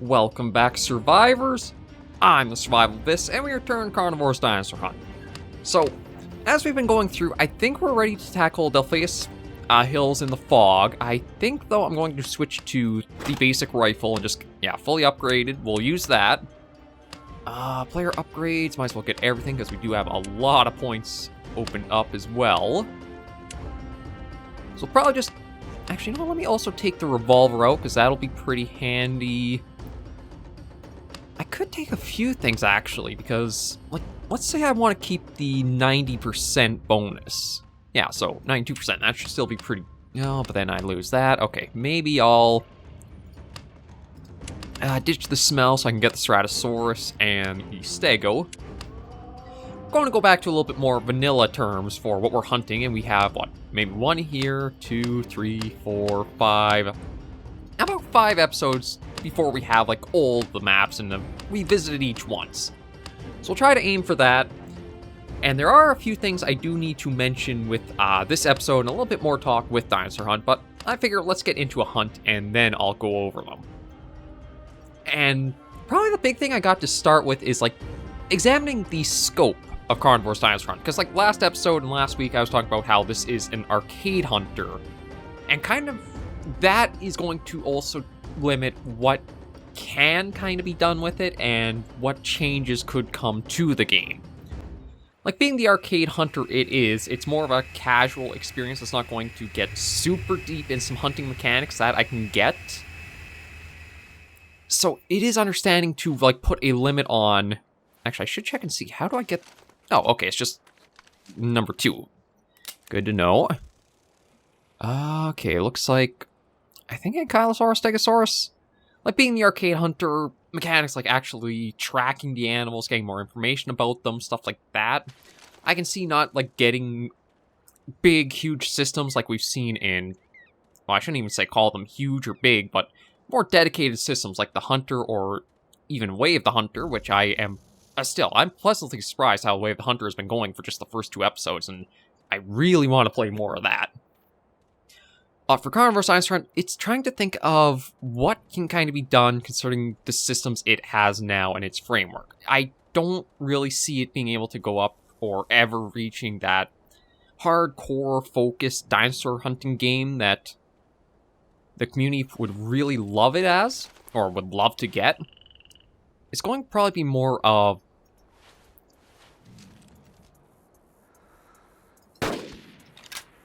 Welcome back, survivors. I'm the SurvivalVis, and we return Carnivores Dinosaur Hunt. So, as we've been going through, I think we're ready to tackle Delphius Hills in the Fog. I think, though, I'm going to switch to the basic rifle and just, fully upgraded. We'll use that. Player upgrades, might as well get everything, because we do have a lot of points opened up as well. So probably just... Actually, no, let me also take the revolver out, because that'll be pretty handy. I could take a few things, actually, because, like, let's say I want to keep the 90% bonus. Yeah, so 92%, that should still be pretty... No, but then I lose that. Okay, maybe I'll... ditch the smell so I can get the Ceratosaurus and the Stego. I'm going to go back to a little bit more vanilla terms for what we're hunting, and we have, what, maybe 1 here, 2, 3, 4, 5... About 5 episodes before we have, like, all the maps and we visited each once. So we'll try to aim for that. And there are a few things I do need to mention with this episode and a little bit more talk with Dinosaur Hunt, but I figure let's get into a hunt and then I'll go over them. And probably the big thing I got to start with is, like, examining the scope of Carnivores Dinosaur Hunt. Because, like, last episode and last week I was talking about how this is an arcade hunter. And kind of that is going to also limit what can kind of be done with it and what changes could come to the game. Like, being the arcade hunter it's more of a casual experience. It's not going to get super deep in some hunting mechanics that I can get. So it is understanding to, like, put a limit on... Actually, I should check and see. How do I get... Oh, okay, it's just number 2. Good to know. Okay, looks like... I think Ankylosaurus, Stegosaurus. Like, being the arcade hunter, mechanics like actually tracking the animals, getting more information about them, stuff like that. I can see not, like, getting big, huge systems like we've seen in... Well, I shouldn't even say call them huge or big, but more dedicated systems like the Hunter or even Way of the Hunter, which I am... I'm pleasantly surprised how Way of the Hunter has been going for just the first 2 episodes, and I really want to play more of that. For Carnivores Dinosaur Hunt, it's trying to think of what can kind of be done concerning the systems it has now and its framework. I don't really see it being able to go up or ever reaching that hardcore focused dinosaur hunting game that the community would really love it as, or would love to get. It's going to probably be more of...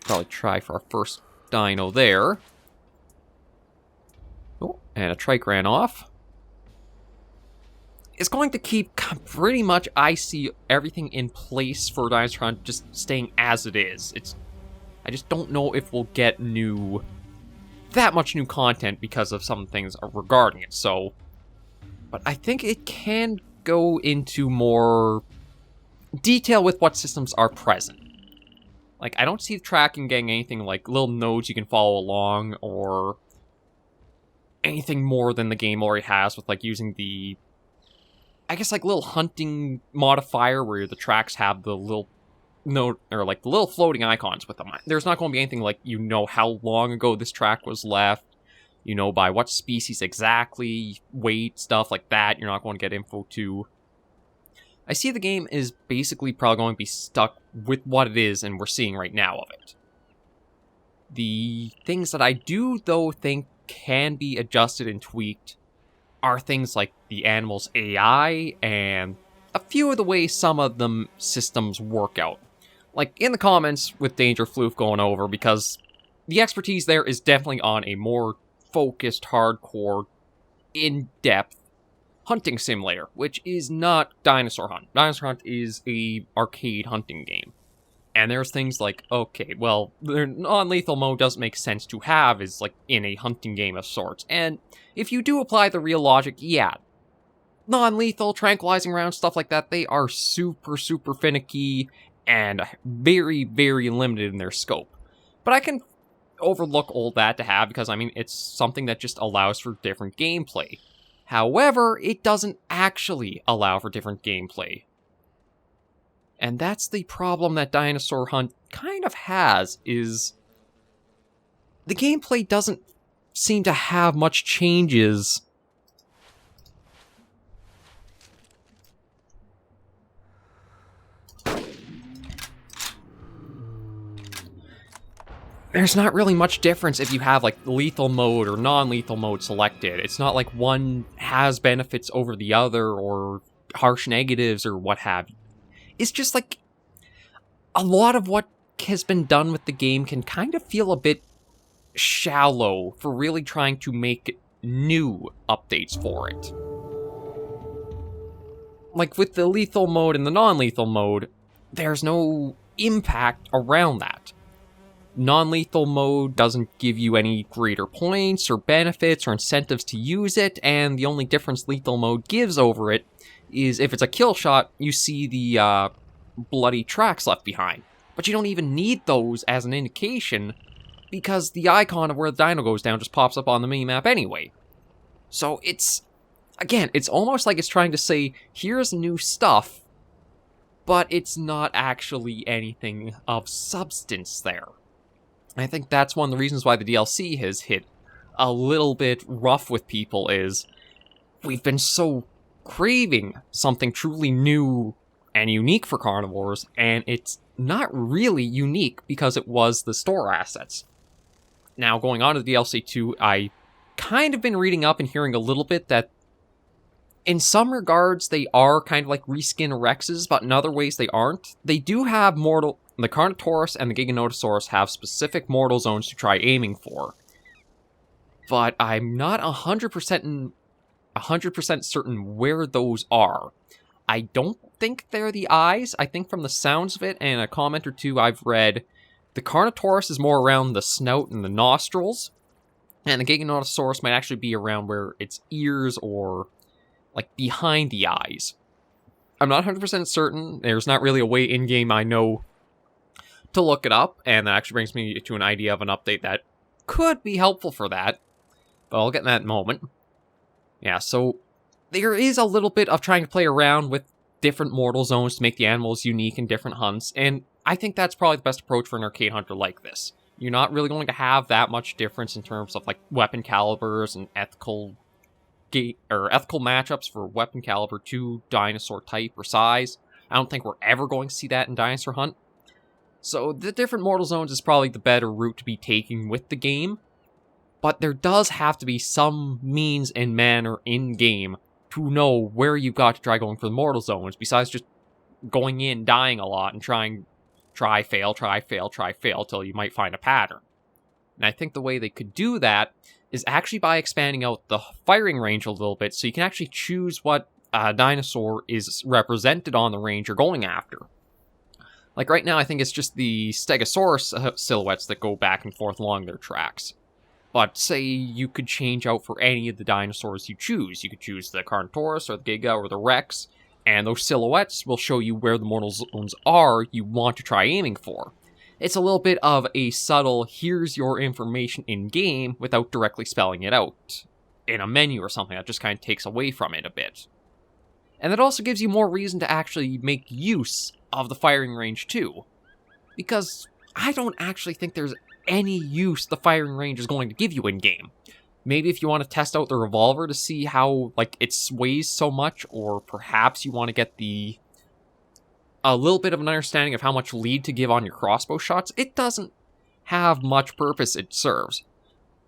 Probably try for our first dino there. Oh, and a trike ran off. It's going to keep pretty much, I see everything in place for Dinosaur Hunt just staying as it is. I just don't know if we'll get that much new content because of some things regarding it, so... But I think it can go into more detail with what systems are present. Like, I don't see the tracking getting anything like little nodes you can follow along, or anything more than the game already has with, like, using the... I guess, like, little hunting modifier where the tracks have the little node, or, like, the little floating icons with them. There's not going to be anything like, you know how long ago this track was left, you know, by what species exactly, weight, stuff like that, you're not going to get info to. I see the game is basically probably going to be stuck with what it is and we're seeing right now of it. The things that I do, though, think can be adjusted and tweaked are things like the animal's AI and a few of the ways some of them systems work out. Like, in the comments with Danger Floof going over, because the expertise there is definitely on a more focused, hardcore, in-depth hunting simulator, which is not Dinosaur Hunt. Dinosaur Hunt is a arcade hunting game. And there's things like, okay, well, their non-lethal mode doesn't make sense to have is, like, in a hunting game of sorts. And if you do apply the real logic, yeah, non-lethal, tranquilizing rounds, stuff like that, they are super, super finicky and very, very limited in their scope. But I can overlook all that to have because, I mean, it's something that just allows for different gameplay. However, it doesn't actually allow for different gameplay. And that's the problem that Dinosaur Hunt kind of has, is the gameplay doesn't seem to have much changes there's not really much difference if you have, like, lethal mode or non-lethal mode selected. It's not like one has benefits over the other or harsh negatives or what have you. It's just, like, a lot of what has been done with the game can kind of feel a bit shallow for really trying to make new updates for it. Like, with the lethal mode and the non-lethal mode, there's no impact around that. Non-lethal mode doesn't give you any greater points or benefits or incentives to use it, and the only difference lethal mode gives over it is if it's a kill shot, you see the bloody tracks left behind. But you don't even need those as an indication, because the icon of where the dino goes down just pops up on the minimap anyway. So it's, again, it's almost like it's trying to say, here's new stuff, but it's not actually anything of substance there. I think that's one of the reasons why the DLC has hit a little bit rough with people is we've been so craving something truly new and unique for Carnivores, and it's not really unique because it was the store assets. Now, going on to the DLC 2, I kind of been reading up and hearing a little bit that in some regards they are kind of like reskin Rexes, but in other ways they aren't. They do have mortal... The Carnivores and the Giganotosaurus have specific mortal zones to try aiming for. But I'm not 100% certain where those are. I don't think they're the eyes. I think from the sounds of it and a comment or two I've read, the Carnivores is more around the snout and the nostrils, and the Giganotosaurus might actually be around where its ears or, like, behind the eyes. I'm not 100% certain. There's not really a way in-game I know to look it up, and that actually brings me to an idea of an update that could be helpful for that, but I'll get in that in a moment. Yeah, so there is a little bit of trying to play around with different mortal zones to make the animals unique in different hunts, and I think that's probably the best approach for an arcade hunter like this. You're not really going to have that much difference in terms of, like, weapon calibers and ethical matchups for weapon caliber to dinosaur type or size. I don't think we're ever going to see that in Dinosaur Hunt. So the different mortal zones is probably the better route to be taking with the game, but there does have to be some means and manner in-game to know where you've got to try going for the mortal zones, besides just going in, dying a lot, and try, fail, till you might find a pattern. And I think the way they could do that is actually by expanding out the firing range a little bit, so you can actually choose what dinosaur is represented on the range you're going after. Like right now, I think it's just the Stegosaurus silhouettes that go back and forth along their tracks. But say you could change out for any of the dinosaurs you choose. You could choose the Carnivores or the Giga or the Rex, and those silhouettes will show you where the mortal zones are you want to try aiming for. It's a little bit of a subtle, here's your information in-game without directly spelling it out in a menu or something. That just kind of takes away from it a bit. And that also gives you more reason to actually make use of the firing range too. Because I don't actually think there's any use the firing range is going to give you in-game. Maybe if you want to test out the revolver to see how, like, it sways so much, or perhaps you want to get a little bit of an understanding of how much lead to give on your crossbow shots, it doesn't have much purpose it serves.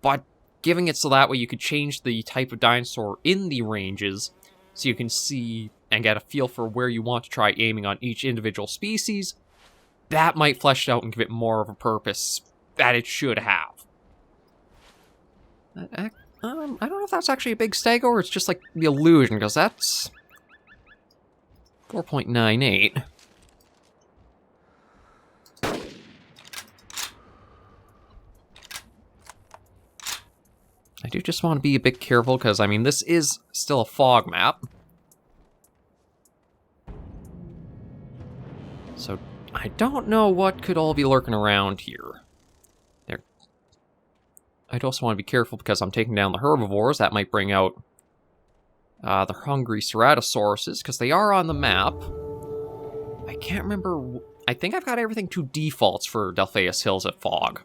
But giving it so that way you could change the type of dinosaur in the ranges, so you can see and get a feel for where you want to try aiming on each individual species, that might flesh it out and give it more of a purpose that it should have. I don't know if that's actually a big stego or it's just like the illusion, because that's 4.98. I do just want to be a bit careful, because, I mean, this is still a fog map. So, I don't know what could all be lurking around here. I'd also want to be careful because I'm taking down the herbivores. That might bring out the hungry Ceratosauruses, because they are on the map. I can't remember. I think I've got everything to defaults for Delpheus Hills at Fog.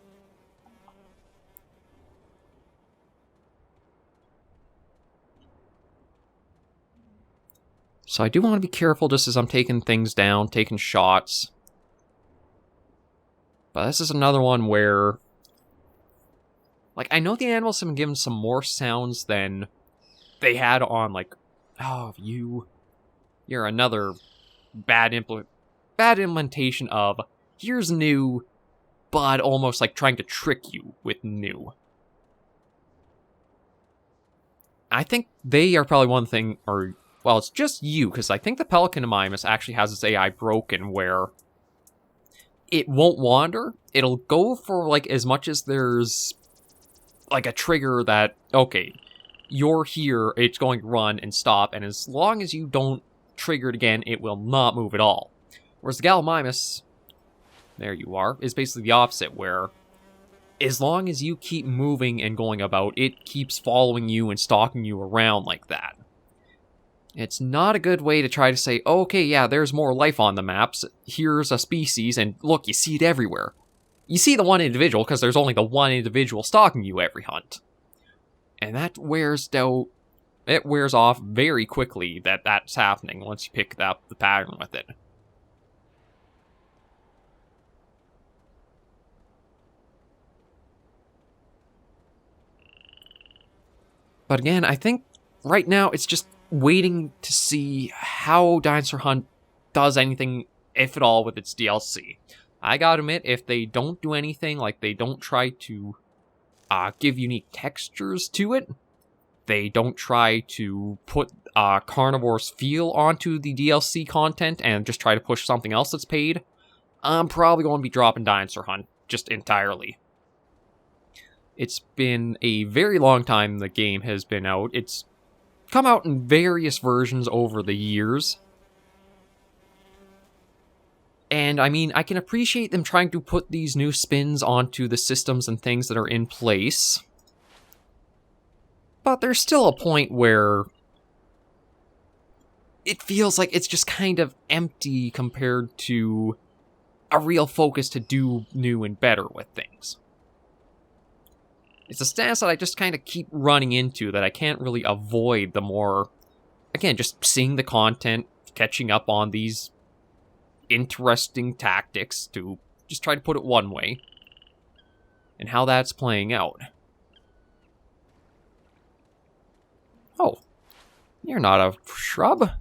So I do want to be careful just as I'm taking things down, taking shots. But this is another one where Like, I know the animals have been given some more sounds than they had on, like, oh, you're another bad implementation of, here's new, but almost like trying to trick you with new. I think they are probably one thing, or, well, it's just you, because I think the Pelican Mimus actually has its AI broken where it won't wander. It'll go for, like, as much as there's, like, a trigger that, okay, you're here, it's going to run and stop, and as long as you don't trigger it again, it will not move at all. Whereas the Gallimimus, there you are, is basically the opposite, where as long as you keep moving and going about, it keeps following you and stalking you around like that. It's not a good way to try to say, okay, yeah, there's more life on the maps, here's a species, and look, you see it everywhere. You see the one individual, because there's only the one individual stalking you every hunt. And that wears off very quickly that that's happening once you pick up the pattern with it. But again, I think right now it's just waiting to see how Dinosaur Hunt does anything, if at all, with its DLC. I gotta admit, if they don't do anything, like they don't try to give unique textures to it, they don't try to put Carnivores feel onto the DLC content and just try to push something else that's paid, I'm probably going to be dropping Dinosaur Hunt just entirely. It's been a very long time the game has been out. It's come out in various versions over the years. And, I mean, I can appreciate them trying to put these new spins onto the systems and things that are in place. But there's still a point where it feels like it's just kind of empty compared to a real focus to do new and better with things. It's a stance that I just kind of keep running into that I can't really avoid the more, again, just seeing the content, catching up on these interesting tactics, to just try to put it one way, and how that's playing out. Oh, you're not a shrub.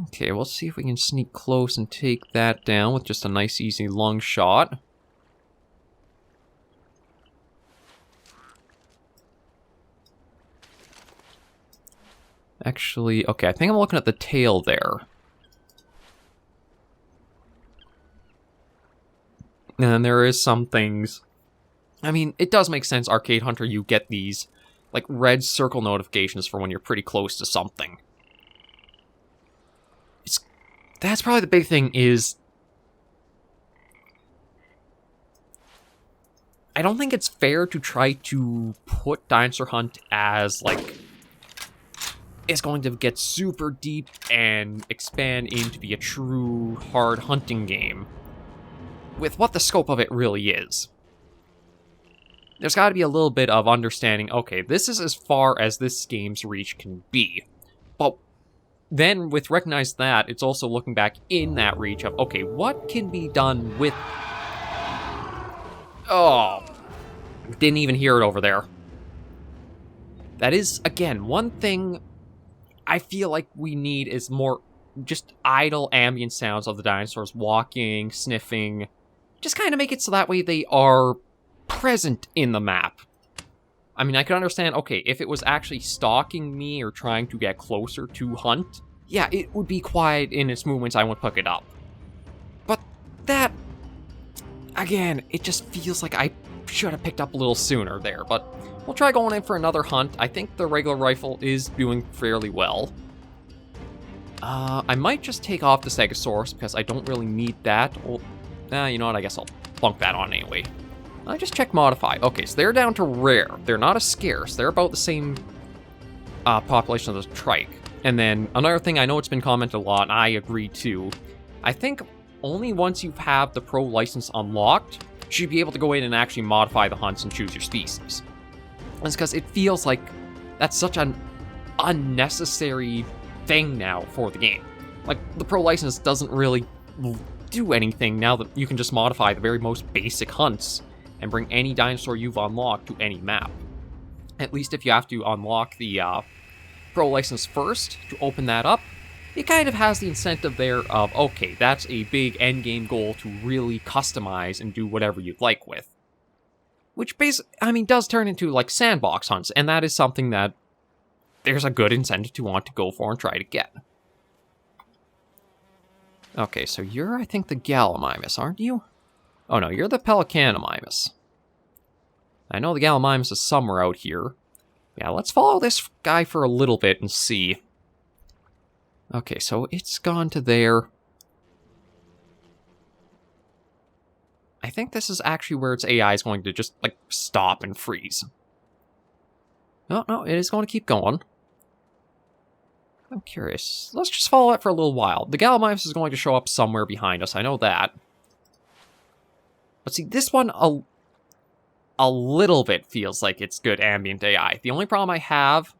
Okay, we'll see if we can sneak close and take that down with just a nice, easy, long shot. Actually, okay, I think I'm looking at the tail there. And there is some things... I mean, it does make sense, Arcade Hunter, you get these, like, red circle notifications for when you're pretty close to something. That's probably the big thing is... I don't think it's fair to try to put Dinosaur Hunt as, like... it's going to get super deep and expand into be a true hard hunting game with what the scope of it really is. There's got to be a little bit of understanding, okay, this is as far as this game's reach can be. But then, with recognize that, it's also looking back in that reach of, okay, what can be done with... Oh, didn't even hear it over there. That is, again, one thing I feel like we need is more just idle ambient sounds of the dinosaurs walking, sniffing. Just kind of make it so that way they are present in the map. I mean, I could understand, okay, if it was actually stalking me or trying to get closer to hunt, yeah, it would be quiet in its movements, I would pick it up. But that, again, it just feels like I should have picked up a little sooner there, but we'll try going in for another hunt. I think the regular rifle is doing fairly well. I might just take off the Ceratosaurus because I don't really need that. Well, you know what, I guess I'll plunk that on anyway. I just check modify. Okay, so they're down to rare. They're not as scarce. They're about the same population of the trike. And then another thing, I know it's been commented a lot, and I agree too. I think only once you have the pro license unlocked, should you be able to go in and actually modify the hunts and choose your species. It's because it feels like that's such an unnecessary thing now for the game. Like, the pro license doesn't really do anything now that you can just modify the very most basic hunts and bring any dinosaur you've unlocked to any map. At least if you have to unlock the Pro license first to open that up, it kind of has the incentive there of, okay, that's a big endgame goal to really customize and do whatever you'd like with. Which basically, does turn into like sandbox hunts, and that is something that there's a good incentive to want to go for and try to get. Okay, so you're, I think, the Gallimimus, aren't you? Oh no, you're the Pelicanomimus. I know the Gallimimus is somewhere out here. Yeah, let's follow this guy for a little bit and see. Okay, so it's gone to there. I think this is actually where its AI is going to just, like, stop and freeze. No, it is going to keep going. I'm curious. Let's just follow it for a little while. The Gallimimus is going to show up somewhere behind us, I know that. But see, this one a little bit feels like it's good ambient AI. The only problem I have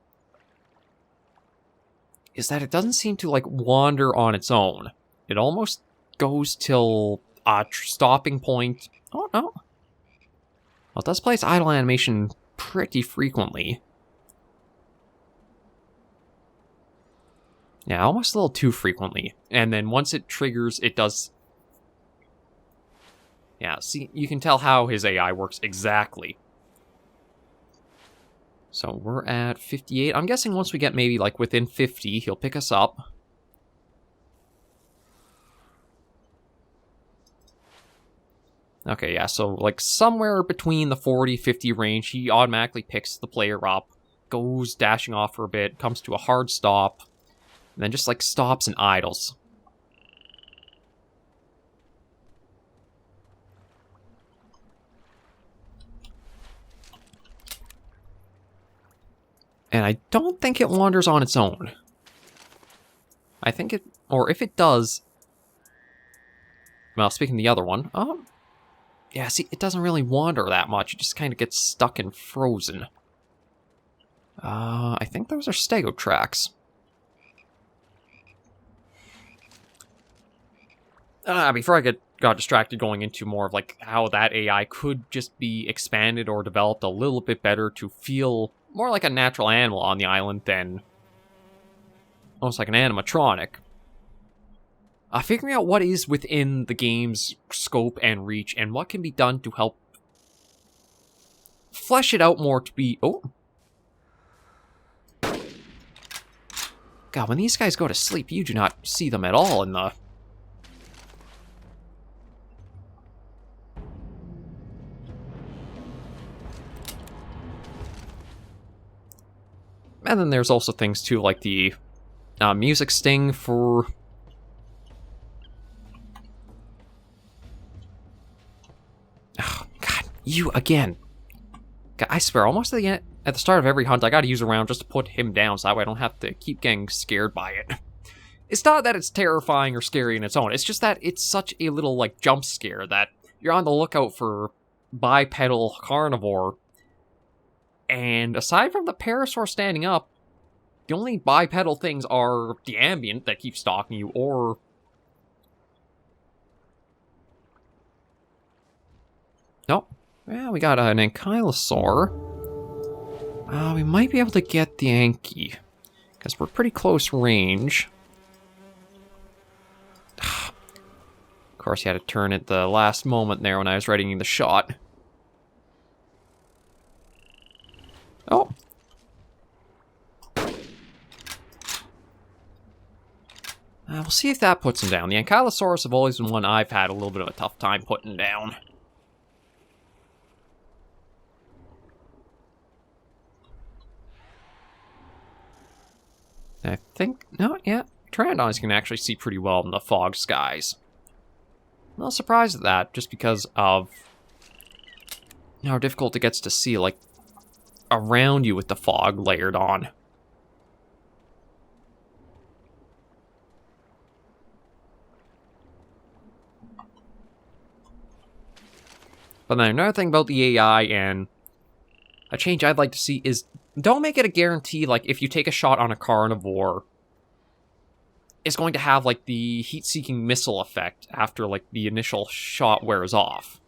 is that it doesn't seem to, like, wander on its own. It almost goes till a stopping point. Oh, no. Well, it does play its idle animation pretty frequently. Yeah, almost a little too frequently. And then once it triggers, it does... Yeah, see, you can tell how his AI works exactly. So we're at 58. I'm guessing once we get maybe, like, within 50, he'll pick us up. Okay, yeah, so, like, somewhere between the 40-50 range, he automatically picks the player up, goes dashing off for a bit, comes to a hard stop, and then just, like, stops and idles. And I don't think it wanders on its own. I think it... Or if it does... Well, speaking of the other one... yeah, see, it doesn't really wander that much. It just kind of gets stuck and frozen. I think those are stego tracks. Before I got distracted going into more of, like, how that AI could just be expanded or developed a little bit better to feel more like a natural animal on the island than almost like an animatronic. Figuring out what is within the game's scope and reach and what can be done to help flesh it out more to be... Oh! God, when these guys go to sleep, you do not see them at all in the... And then there's also things too, like the music sting for... Oh, God, you again. God, I swear, almost at the start of every hunt, I gotta use a round just to put him down, so that way I don't have to keep getting scared by it. It's not that it's terrifying or scary in its own, it's just that it's such a little, like, jump scare that you're on the lookout for bipedal carnivore. And aside from the parasaur standing up, the only bipedal things are the ambient that keeps stalking you, or... Nope. Well, we got an ankylosaur. We might be able to get the Anky, because we're pretty close range. Of course, you had to turn at the last moment there when I was readying the shot. Oh. We'll see if that puts him down. The Ankylosaurus have always been one I've had a little bit of a tough time putting down. I think... No, yeah. Pteranodons can actually see pretty well in the fog skies. I'm not surprised at that, just because of how difficult it gets to see, like, around you with the fog layered on. But then another thing about the AI and a change I'd like to see is don't make it a guarantee, like, if you take a shot on a carnivore, it's going to have, like, the heat-seeking missile effect after, like, the initial shot wears off.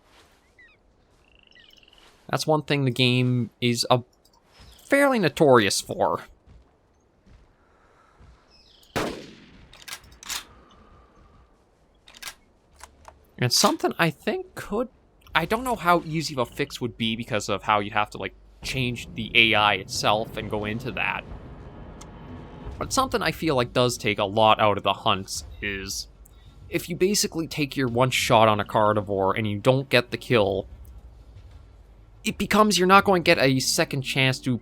That's one thing the game is fairly notorious for. And something I think could... I don't know how easy of a fix would be because of how you'd have to, like, change the AI itself and go into that. But something I feel like does take a lot out of the hunts is... if you basically take your one shot on a carnivore and you don't get the kill, it becomes you're not going to get a second chance to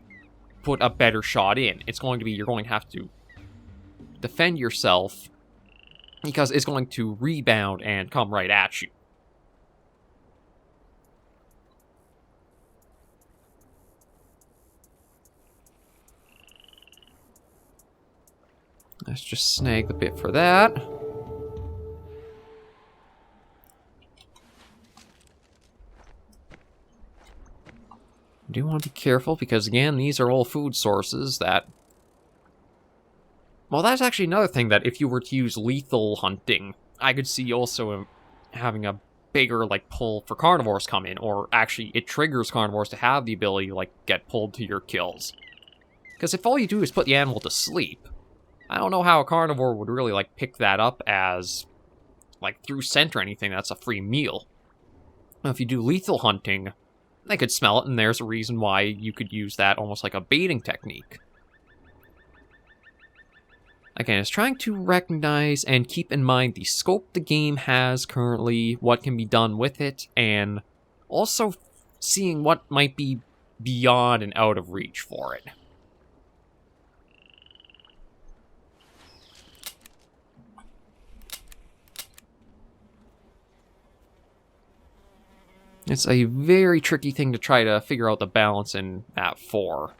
put a better shot in. It's going to be you're going to have to defend yourself because it's going to rebound and come right at you. Let's just snag the bit for that. I do want to be careful because, again, these are all food sources that... well, that's actually another thing that if you were to use lethal hunting, I could see also having a bigger, like, pull for carnivores come in, or actually it triggers carnivores to have the ability to, like, get pulled to your kills. Because if all you do is put the animal to sleep, I don't know how a carnivore would really, like, pick that up as, like, through scent or anything that's a free meal. Now, if you do lethal hunting, they could smell it, and there's a reason why you could use that almost like a baiting technique. Again, it's trying to recognize and keep in mind the scope the game has currently, what can be done with it, and also seeing what might be beyond and out of reach for it. It's a very tricky thing to try to figure out the balance in map 4.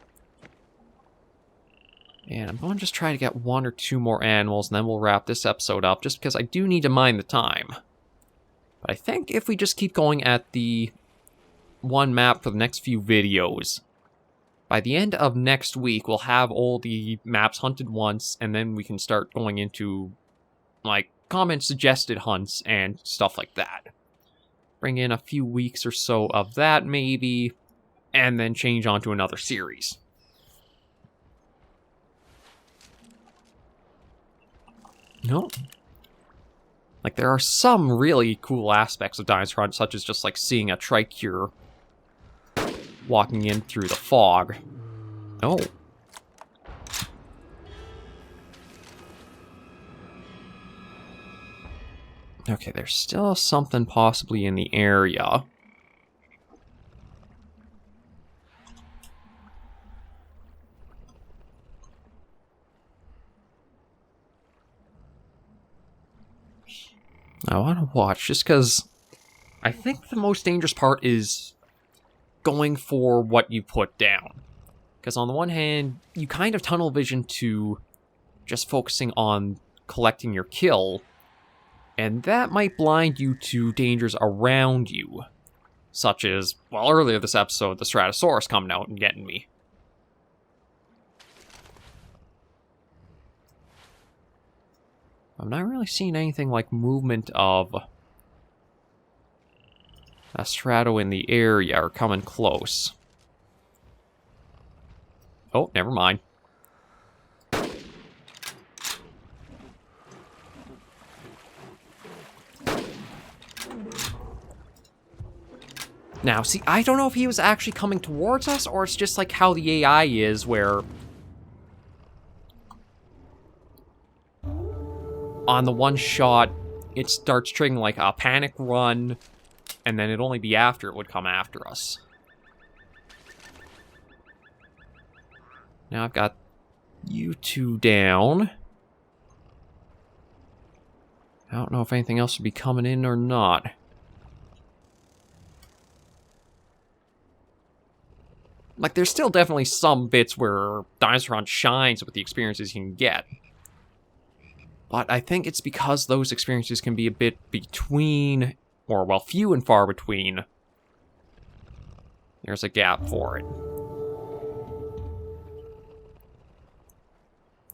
And I'm going to just try to get 1 or 2 more animals, and then we'll wrap this episode up, just because I do need to mind the time. But I think if we just keep going at the one map for the next few videos, by the end of next week, we'll have all the maps hunted once, and then we can start going into, like, comment-suggested hunts and stuff like that. Bring in a few weeks or so of that, maybe, and then change on to another series. No. Like, there are some really cool aspects of Dinosaur Hunt, such as just, like, seeing a tricure walking in through the fog. Oh. Okay, there's still something possibly in the area. I want to watch, just because I think the most dangerous part is going for what you put down. Because on the one hand, you kind of tunnel vision to just focusing on collecting your kill, and that might blind you to dangers around you. Such as, well, earlier this episode, the Ceratosaurus coming out and getting me. I'm not really seeing anything like movement of a Strato in the area or coming close. Oh, never mind. Now, see, I don't know if he was actually coming towards us, or it's just like how the AI is, where on the one shot, it starts triggering like a panic run, and then it'd only be after it would come after us. Now I've got you two down. I don't know if anything else would be coming in or not. Like, there's still definitely some bits where Dinosaur Hunt shines with the experiences you can get. But I think it's because those experiences can be a bit between, or, well, few and far between. There's a gap for it.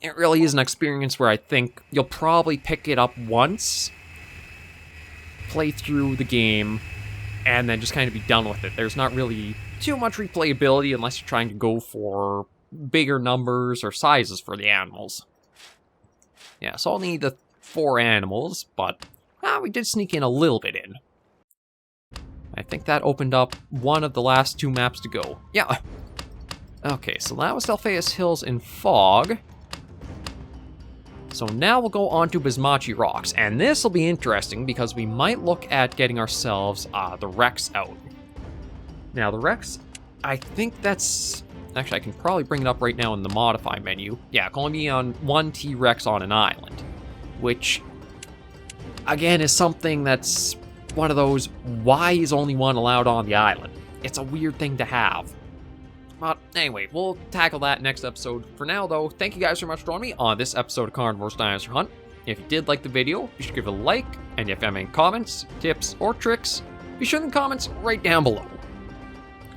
It really is an experience where I think you'll probably pick it up once, play through the game, and then just kind of be done with it. There's not really too much replayability unless you're trying to go for bigger numbers or sizes for the animals. Yeah, so I'll need the 4 animals, but we did sneak in a little bit in. I think that opened up one of the last 2 maps to go. Yeah. Okay, so that was Delpheus Hills in fog. So now we'll go on to Bismachi Rocks, and this will be interesting because we might look at getting ourselves the Rex out. Now the Rex, I think that's... Actually, I can probably bring it up right now in the Modify menu. Yeah, it can only be on 1 T-Rex on an island, which, again, is something that's one of those, why is only one allowed on the island? It's a weird thing to have. But anyway, we'll tackle that next episode. For now, though, thank you guys so much for joining me on this episode of Carnivores Dinosaur Hunt. If you did like the video, be sure to give it a like, and if you have any comments, tips, or tricks, be sure in the comments right down below.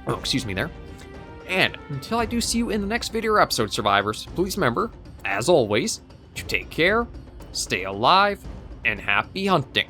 Oh, excuse me there. And until I do see you in the next video or episode, survivors, please remember, as always, to take care, stay alive, and happy hunting.